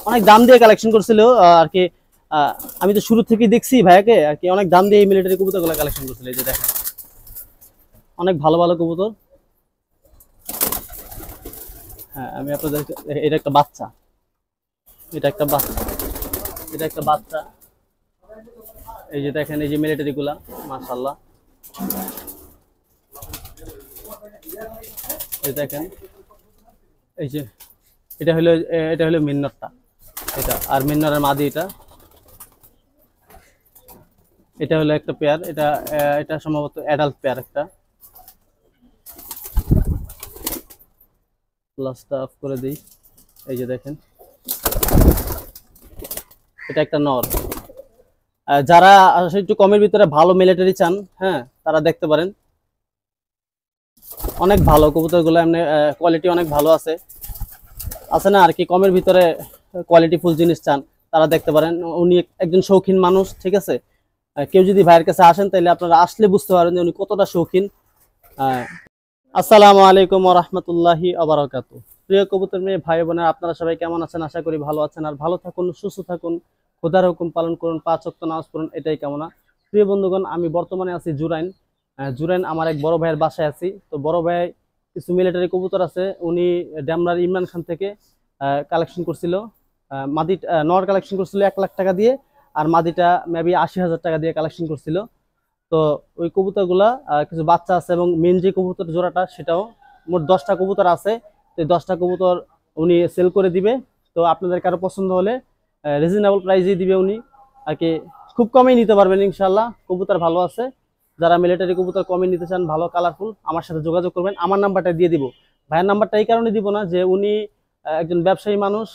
অনেক দাম দিয়ে কালেকশন করছিল আর কি। আমি তো শুরু থেকেই দেখছি ভাইয়াকে আর কি, অনেক দাম দিয়ে এই মিলিটারি কবুতরগুলো কালেকশন করছিল। এই যে দেখেন, অনেক ভালো ভালো কবুতর। হ্যাঁ, আমি আপনাদের, এটা একটা বাচ্চা, এটা একটা বাচ্চা, এটা একটা বাচ্চা। এই যে দেখেন, এই যে মিলিটারি গুলা, মাশাআল্লাহ। এই দেখেন, এই যে এটা হলো মিন্নরটা, এটা আর মিন্নরের মাদি। এটা হলো একটা পেয়ার, এটা সম্ভবত অ্যাডাল্ট পেয়ার একটা। প্লাসটা অফ করে দিই। এই যে দেখেন, এটা একটা নর। যারা আসলে একটু কমের ভিতরে ভালো মিলিটারি চান, হ্যাঁ, তারা দেখতে পারেন। অনেক ভালো কবুতরগুলো, এমনি কোয়ালিটি অনেক ভালো আছে। আছে না আর কি, কমের ভিতরে কোয়ালিটি ফুল জিনিস চান, তারা দেখতে পারেন। উনি একজন শৌখিন মানুষ, ঠিক আছে। কেউ যদি ভাইয়ের কাছে আসেন, তাহলে আপনারা আসলে বুঝতে পারবেন যে উনি কতটা শৌখিন। আসসালামু আলাইকুম ওয়া রাহমাতুল্লাহি ওয়া বারাকাতুহু। প্রিয় কবুতর মেয়ে ভাই বোনেরা, আপনারা সবাই কেমন আছেন? আশা করি ভালো আছেন। আর ভালো থাকুন, সুস্থ থাকুন, খোদার হুকুম পালন করুন, 5 ওয়াক্ত নামাজ পড়ুন, এটাই কামনা। প্রিয় বন্ধুগণ, আমি বর্তমানে আছি জুরাইন। জুরাইন আমার এক বড় ভাইয়ের বাসায় আছি। তো বড় ভাই কিছু মিলিটারি কবুতর আছে, উনি ড্যামরার ইমরান খান থেকে কালেকশন করছিল। মাদি নর কালেকশন করছিল 1 লাখ টাকা দিয়ে, আর মাদিটা মেবি 80,000 টাকা দিয়ে কালেকশন করছিল। তো ওই কবুতরগুলা কিছু বাচ্চা আছে, এবং মেন যে কবুতর জোড়াটা, সেটাও মোট 10টা কবুতর আছে। তো 10টা কবুতর উনি সেল করে দিবে। তো আপনাদের কারো পছন্দ হলে রিজনেবল প্রাইসেই দিবে উনি আর কি। খুব কমেই নিতে পারবেন ইনশাল্লাহ, কবুতর ভালো আছে। যারা মিলিটারি কবুতর কমে নিতে চান, ভালো কালারফুল, আমার সাথে যোগাযোগ করবেন। আমার নাম্বারটা দিয়ে দিব। ভাইয়ের নাম্বারটা এই কারণে দিব না যে উনি একজন ব্যবসায়ী মানুষ,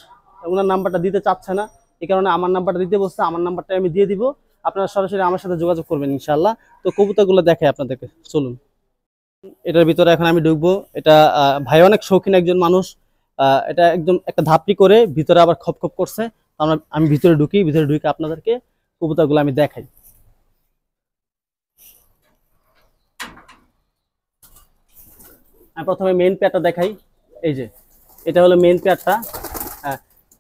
ওনার নাম্বারটা দিতে চাচ্ছে না, এই কারণে আমার নাম্বারটা দিতে বলছে। আমার নাম্বারটা আমি দিয়ে দিব, আপনারা সরাসরি আমার সাথে যোগাযোগ করবেন ইনশাল্লাহ। তো কবুতরগুলো দেখে আপনাদেরকে, চলুন। এটার ভিতরে এখন আমি ঢুকবো। এটা ভাই অনেক শৌখিন একজন মানুষ। এটা একদম একটা ধাপটি করে ভিতরে আবার খপ খপ করছে। আমি ভিতরে ঢুকি, ভিতরে ঢুকে আপনাদেরকে কবুতরগুলো আমি দেখাই। আমি প্রথমে মেইন পেয়ারটা দেখাই। এই যে এটা হলো মেইন পেয়ারটা।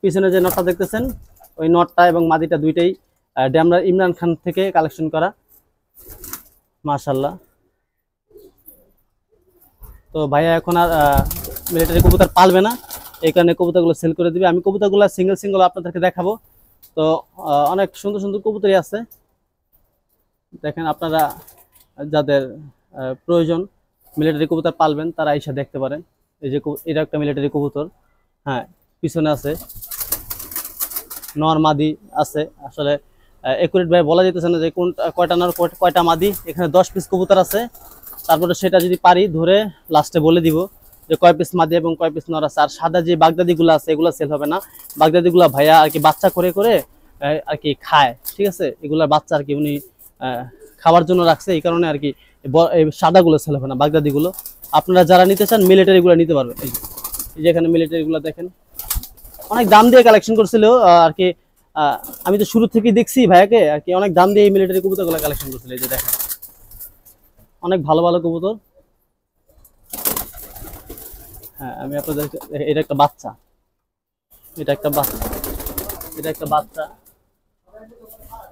পিছনে যে নটটা দেখতেছেন, ওই নটটা এবং মাদিটা দুইটাই ড্যামরার ইমরান খান থেকে কালেকশন করা, মাশাআল্লাহ। তো ভাইয়া এখন আর মিলিটারি কবুতর পালবে না, এই কারণে কবুতরগুলো সেল করে দিবে। আমি কবুতরগুলো সিঙ্গেল সিঙ্গেল আপনাদেরকে দেখাবো। তো অনেক সুন্দর সুন্দর কবুতরই আছে, দেখেন। আপনারা যাদের প্রয়োজন মিলিটারি কবুতর পালবেন, তারা এসে দেখতে পারেন। এই যে এটা একটা মিলিটারি কবুতর, হ্যাঁ, পিছনে আছে নর মাদি আছে। আসলে একুরেট ভাবে বলা যেতেছে না যে কয়টা নর কয়টা মাদি। এখানে 10 পিস কবুতর আছে। তারপরে সেটা যদি পারি ধরে লাস্টে বলে দিব যে কয় পিস মাদি এবং কয় পিস নর আছে। আর সাদা যে বাগদাদিগুলো আছে, এগুলো সেল হবে না। বাগদাদিগুলো ভাইয়া আর কি বাচ্চা করে করে আর কি খায়, ঠিক আছে। এগুলার বাচ্চা আর কি উনি খাওয়ার জন্য রাখছে, এই কারণে আর কি এই সাদাগুলো সেল হবে না, বাগদাদিগুলো। আপনারা যারা নিতে চান মিলিটারিগুলো নিতে পারবেন। এই যে এখানে মিলিটারিগুলো দেখেন, অনেক দাম দিয়ে কালেকশন করছিল আর কি। আমি তো শুরু থেকেই দেখছি ভাইয়াকে আর কি, অনেক দাম দিয়ে এই মিলিটারি কবুতরগুলো কালেকশন করছিল। এই যে দেখেন, অনেক ভালো ভালো কবুতর। হ্যাঁ, আমি আপনাদের, এটা একটা বাচ্চা, এটা একটা বাচ্চা, এটা একটা বাচ্চা।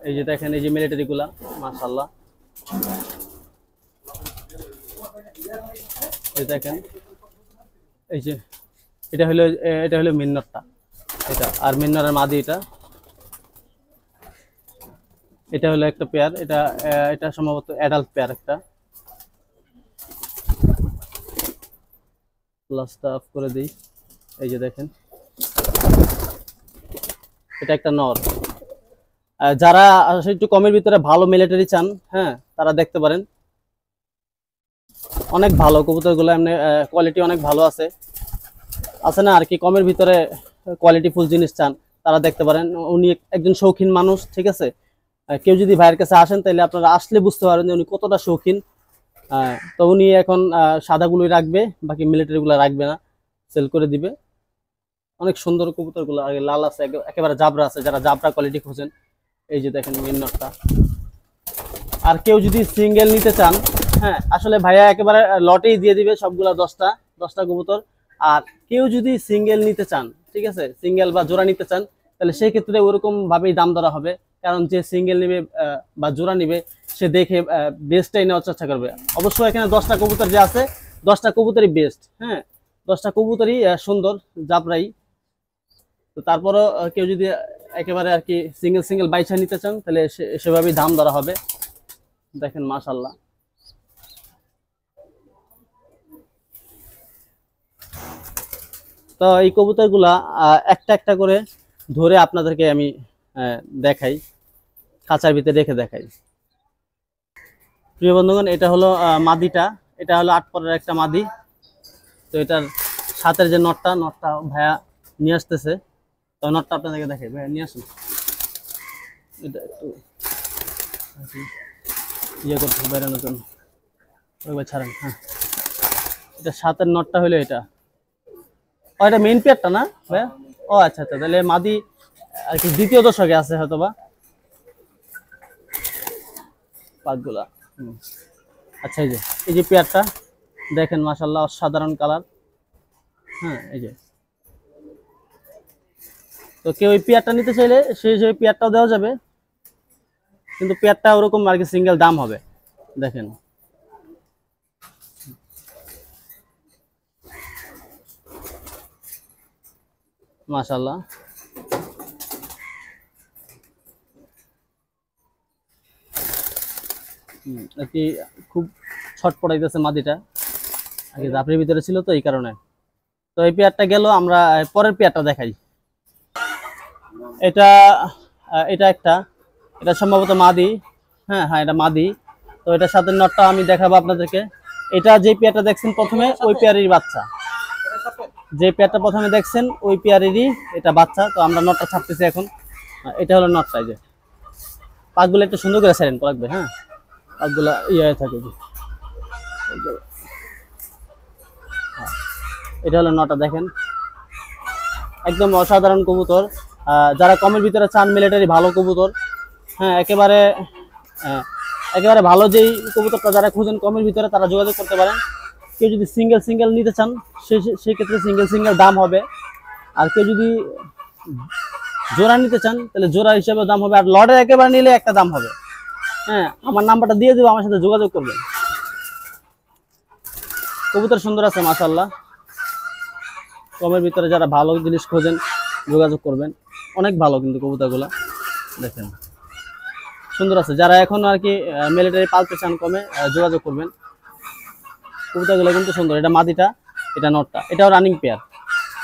এই যে দেখেন, এই যে মিলিটারি গুলা, মাশাআল্লাহ। এই দেখেন, এই যে এটা হলো মিন্নরটা, এটা আর মিন্নরের মাদি। এটা হলো একটা পেয়ার, এটা সম্ভবত অ্যাডাল্ট পেয়ার একটা। প্লাসটা অফ করে দিই। এই যে দেখেন, এটা একটা নর। যারা আসলে একটু কমের ভিতরে ভালো মিলিটারি চান, হ্যাঁ, তারা দেখতে পারেন। অনেক ভালো কবুতরগুলো, এমনি কোয়ালিটি অনেক ভালো আছে। আছে না আর কি, কমের ভিতরে কোয়ালিটি ফুল জিনিস চান, তারা দেখতে পারেন। উনি একজন শৌখিন মানুষ, ঠিক আছে। কেউ যদি ভাইয়ের কাছে আসেন, তাহলে আপনারা আসলে বুঝতে পারবেন যে উনি কতটা শৌখিন। তো উনি এখন সাদাগুলোই রাখবে, বাকি মিলিটারিগুলো রাখবে না, সেল করে দিবে। অনেক সুন্দর কবুতরগুলো, আগে লাল আছে, একেবারে জাবরা আছে, যারা জাবরা কোয়ালিটি খোঁজেন। এই যে দেখেন মেন নটটা। আর কেউ যদি সিঙ্গেল নিতে চান, হ্যাঁ, আসলে ভাইয়া একেবারে লটেই দিয়ে দিবে সবগুলা 10টা কবুতর। আর কেউ যদি সিঙ্গেল নিতে চান, ঠিক আছে, সিঙ্গেল বা জোড়া নিতে চান, তাহলে সেই ক্ষেত্রে ওরকম ভাবেই দাম ধরা হবে। কারণ যে সিঙ্গেল নিবে বা জোড়া নিবে সে দেখে বেস্টটাই নেওয়ার চেষ্টা করবে। অবশ্যই এখানে 10টা কবুতর যে আছে 10টা কবুতরই বেস্ট, হ্যাঁ 10টা কবুতরই সুন্দর জাবরাই। তো তারপরও কেউ যদি একেবারে আর কি সিঙ্গেল সিঙ্গেল বাইছা নিতে চান তাহলে সেভাবেই দাম ধরা হবে। দেখেন মাশাআল্লাহ। তো এই কবুতরগুলা একটা একটা করে ধরে আপনাদেরকে আমি দেখাই, খাঁচার ভিতরে রেখে দেখাই। প্রিয় বন্ধুগণ, এটা হলো মাদিটা, এটা হলো 8 পরের একটা মাদি। তো এটার সাথের যে নটটা ভাইয়া নিয়ে আসতেছে, তো নটটা আপনাদেরকে দেখাই, ভাইয়া নিয়ে আসুন। এটা একটু ইয়ে করতে বেরোনোর জন্য ছাড়েন। হ্যাঁ, এটা সাথের নটটা হলো এটা। ও এটা মেইন পেয়ারটা না ভাইয়া? ও আচ্ছা আচ্ছা, তাহলে মাদি আর কি দ্বিতীয় দশকে আছে হয়তোবা পাকগুলা। আচ্ছা, এই যে পেয়ারটা দেখেন মাশাআল্লাহ, অসাধারণ কালার। হ্যাঁ, এই যে। তো কেউ ওই পেয়ারটা নিতে চাইলে সেই পেয়ারটাও দেওয়া যাবে, কিন্তু পেয়ারটা ওরকম আর কি সিঙ্গেল দাম হবে। দেখেন মাশাআল্লাহ। আর কি খুব ছটপটাইতেছে মাদিটা, আগে জাফরির ভিতরে ছিল তো এই কারণে। তো এই পেয়ারটা গেল, আমরা পরের পেয়ারটা দেখাই। এটা এটা সম্ভবত মাদি। হ্যাঁ হ্যাঁ, এটা মাদি। তো এটার সাথে নটটা আমি দেখাবো আপনাদেরকে। এটা যে পেয়ারটা দেখছেন প্রথমে ওই পেয়ারেরই বাচ্চা, যে পেয়ারটা প্রথমে দেখছেন ওই পেয়ারেরই এটা বাচ্চা। তো আমরা নটটা ছাড়তেছি এখন। এটা হলো নটটা। এই যে পাকগুলো একটু সুন্দর করে ছাড়েন রাখবে, হ্যাঁ পাকগুলা ইয়ে থাকে। এটা হলো নটা, দেখেন একদম অসাধারণ কবুতর। যারা কমের ভিতরে চান মিলিটারি ভালো কবুতর, হ্যাঁ একেবারে ভালো যেই কবুতরটা যারা খুঁজেন কমের ভিতরে তারা যোগাযোগ করতে পারেন। কেউ যদি সিঙ্গেল নিতে চান সেই ক্ষেত্রে সিঙ্গেল দাম হবে, আর কেউ যদি জোড়া নিতে চান তাহলে জোড়া হিসেবে দাম হবে, আর লটে একেবারে নিলে একটা দাম হবে। হ্যাঁ, আমার নাম্বারটা দিয়ে দেবো, আমার সাথে যোগাযোগ করবেন। কবুতর সুন্দর আছে মাশাআল্লাহ। কমের ভিতরে যারা ভালো জিনিস খোঁজেন যোগাযোগ করবেন, অনেক ভালো কিন্তু কবুতরগুলা দেখেন সুন্দর আছে। যারা এখন আর কি মিলিটারি পালতে চান কমে যোগাযোগ করবেন। কবুতরগুলো কিন্তু সুন্দর। এটা মাদিটা, এটা নটটা, এটাও রানিং পেয়ার।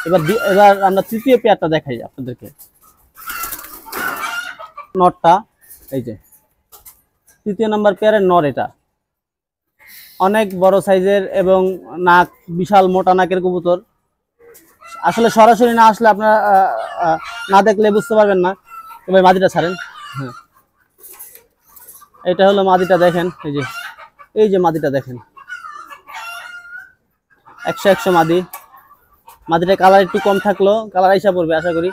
এবার আমরা তৃতীয় পেয়ারটা দেখাই আপনাদেরকে। নটটা এই যে তৃতীয় নাম্বার পেয়ারের নর। এটা অনেক বড় সাইজের এবং নাক বিশাল মোটা নাকের কবুতর। আসলে সরাসরি না আসলে আপনারা না দেখলে বুঝতে পারবেন না। এবার মাদিটা ছাড়েন। হ্যাঁ, এটা হলো মাদিটা, দেখেন এই যে মাদিটা দেখেন 100 মাদিটা কালার একটু কম থাকলো কালার আইসা পড়বে আশা করি।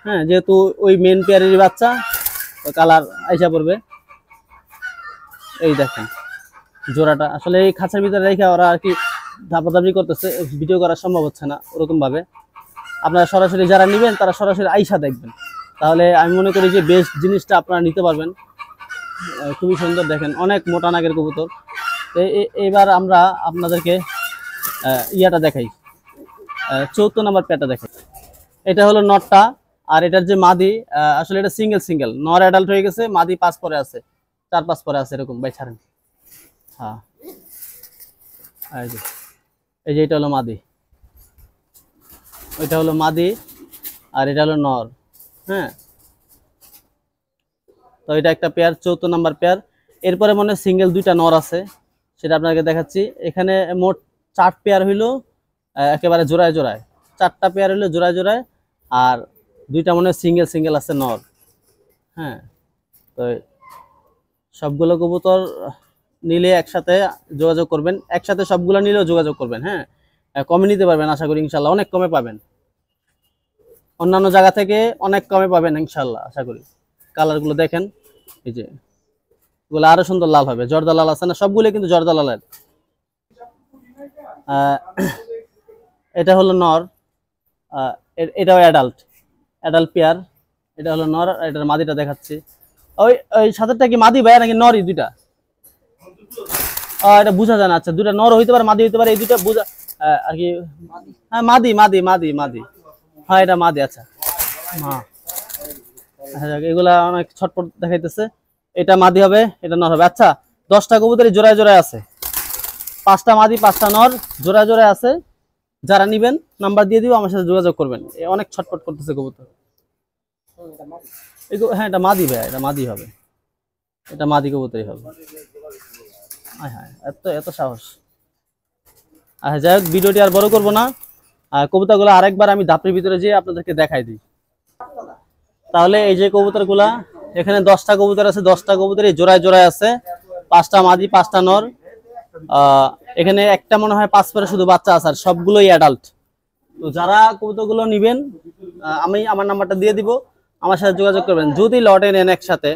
হ্যাঁ, যেহেতু ওই মেন পেয়ারেরই বাচ্চা, কালার আইসা পড়বে। এই দেখেন জোড়াটা, আসলে এই খাঁচার ভিতরে রেখে ওরা আর কি ধাপাধাপি করতেছে, ভিডিও করা সম্ভব হচ্ছে না ওরকম ভাবে। আপনারা সরাসরি যারা নেবেন তারা সরাসরি আইসা দেখবেন, তাহলে আমি মনে করি যে বেস্ট জিনিসটা আপনারা নিতে পারবেন। খুবই সুন্দর, দেখেন অনেক মোটা নাগের কবুতর। এবার আমরা আপনাদেরকে ইয়াটা দেখাই, 74 নাম্বার পেয়ারটা দেখাই। এটা হলো নটটা, আর এটার যে মাদি আসলে এটা সিঙ্গেল নর অ্যাডাল্ট হয়ে গেছে, মাদি 5 পরে আছে, 4-5 পরে আছে এরকম। ভাই ছাড়েন। হ্যাঁ, এই যে এটা হলো মাদি, ওইটা হলো মাদি, আর এটা হলো নর। হ্যাঁ, তো এটা একটা পেয়ার, 74 নাম্বার পেয়ার। এরপরে মনে সিঙ্গেল 2টা নর আছে, সেটা আপনাকে দেখাচ্ছি। এখানে মোট 4 পেয়ার হইলো একেবারে জোড়ায় 4টা পেয়ার হইলো জোড়ায়, আর 2টা মনে সিঙ্গেল আছে নর। হ্যাঁ, তো সবগুলো কবুতর নিলে একসাথে যোগাযোগ করবেন, একসাথে সবগুলো নিলেও যোগাযোগ করবেন। হ্যাঁ, কমে নিতে পারবেন আশা করি, ইনশাল্লাহ অনেক কমে পাবেন, অন্যান্য জায়গা থেকে অনেক কমে পাবেন ইনশাল্লাহ আশা করি। কালারগুলো দেখেন, এই যে এগুলো আরো সুন্দর লাল হবে, জর্দা লাল আছে না, সবগুলো কিন্তু জর্দা লালের। এটা হলো নর, এটাও অ্যাডাল্ট পেয়ার। এটা হলো নর, এটার মাদিটা দেখাচ্ছি। ওই ওই সাথেরটা কি মাদি ভাইয়া নাকি নরই দুইটা? এটা বোঝা যায় না। আচ্ছা, দুটা নর হইতে পারে, মাদি হইতে পারে, এই দুটা বোঝা আর কি। হ্যাঁ মাদি মাদি মাদি মাদি, হ্যাঁ এটা মাদি। আচ্ছা হ্যাঁ, এগুলা অনেক ছটপট দেখাইতেছে। এটা মাদি হবে, এটা নর হবে। আচ্ছা 10টা কবুতরই জোড়ায় জোড়ায় আছে, 5টা মাদি 5টা নর জোড়ায় জোড়ায় আছে। যারা নিবেন নাম্বার দিয়ে দিব, আমার সাথে যোগাযোগ করবেন। অনেক ছটপট করতেছে কবুতর। হ্যাঁ এটা মাদি ভাই, এটা মাদি হবে, এটা মাদি কবুতরই হবে। হ্যাঁ হ্যাঁ, এত এত সাহস। আচ্ছা যাই হোক, ভিডিওটি আর বড় করবো না। কবুতরগুলো আরেকবার আমি ধাপের ভিতরে যেয়ে আপনাদেরকে দেখাই দিই। তাহলে এই যে কবুতরগুলা, এখানে 10টা কবুতর আছে, 10টা কবুতরই জোড়ায় জোড়ায় আছে, 5টা মাদি 5টা নর। এখানে একটা মনে হয় 5 পেয়ার শুধু বাচ্চা আছে, আর সবগুলোই অ্যাডাল্ট। তো যারা কবুতরগুলো নিবেন, আমি আমার নাম্বারটা দিয়ে দিব, আমার সাথে যোগাযোগ করবেন। যদি লটে নেন একসাথে,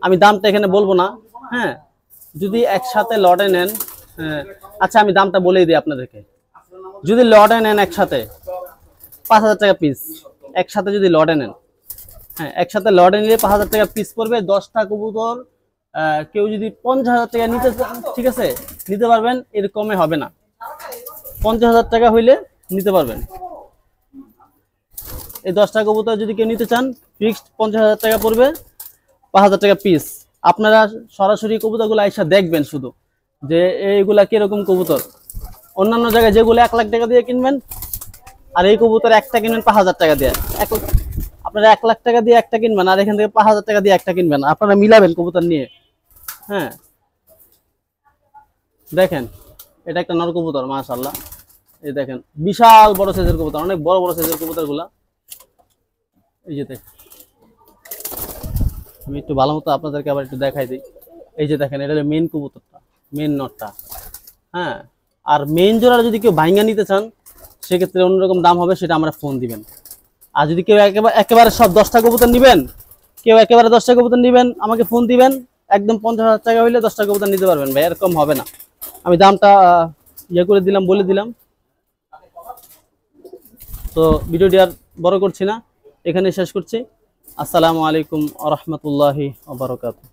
আমি দামটা এখানে বলবো না, হ্যাঁ যদি একসাথে লটে নেন, হ্যাঁ আচ্ছা আমি দামটা বলেই দিই আপনাদেরকে। যদি লটে নেন একসাথে 5,000 টাকা পিস, একসাথে যদি লটে নেন, হ্যাঁ একসাথে লটে নিলে 5,000 টাকা পিস পড়বে। 10টা কবুতর কেউ যদি 50,000 টাকা নিতে চান, ঠিক আছে নিতে পারবেন, এর কমে হবে না। 50,000 টাকা হইলে নিতে পারবেন। এই 10টা কবুতর যদি কেউ নিতে চান, ফিক্সড 50,000 টাকা পড়বে, 5,000 টাকা পিস। আপনারা সরাসরি কবুতরগুলো আইসা দেখবেন শুধু, যে এইগুলা কিরকম কবুতর। অন্যান্য জায়গায় যেগুলো 1 লাখ টাকা দিয়ে কিনবেন, আর এই কবুতর একটা কিনবেন 5,000 টাকা দিয়ে। আপনারা 1 লাখ টাকা দিয়ে একটা কিনবেন, আর এখান থেকে 5,000 টাকা দিয়ে একটা কিনবেন। আপনারা মিলাবেন কবুতর নিয়ে। হ্যাঁ দেখেন, এটা একটা নর কবুতর, মাশাআল্লাহ। এই দেখেন বিশাল বড় সাইজের কবুতর, অনেক বড় বড় সাইজের কবুতর গুলা। এই যে দেখেন, আমি একটু ভালো মতো আপনাদেরকে আবার একটু দেখাই দিই। এই যে দেখেন, এটা হলো মেন কবুতরটা, মেন নটটা। হ্যাঁ, আর মেন জোড়া যদি কেউ ভাইঙ্গা নিতে চান, সেক্ষেত্রে অন্যরকম দাম হবে, সেটা আমরা ফোন দিবেন। আর যদি কেউ একেবারে সব 10টা কবুতর নিবেন, কেউ একেবারে 10টা কবুতর নিবেন, আমাকে ফোন দিবেন। একদম 50,000 টাকা হইলে 10টা কবুতর নিতে পারবেন ভাই, এরকম হবে না। আমি দামটা ইয়ে করে দিলাম, বলে দিলাম। তো ভিডিওটি আর বড় করছি না, এখানে শেষ করছি। আসসালামু আলাইকুম ওয়া রাহমাতুল্লাহি ওয়া বারাকাতুহু।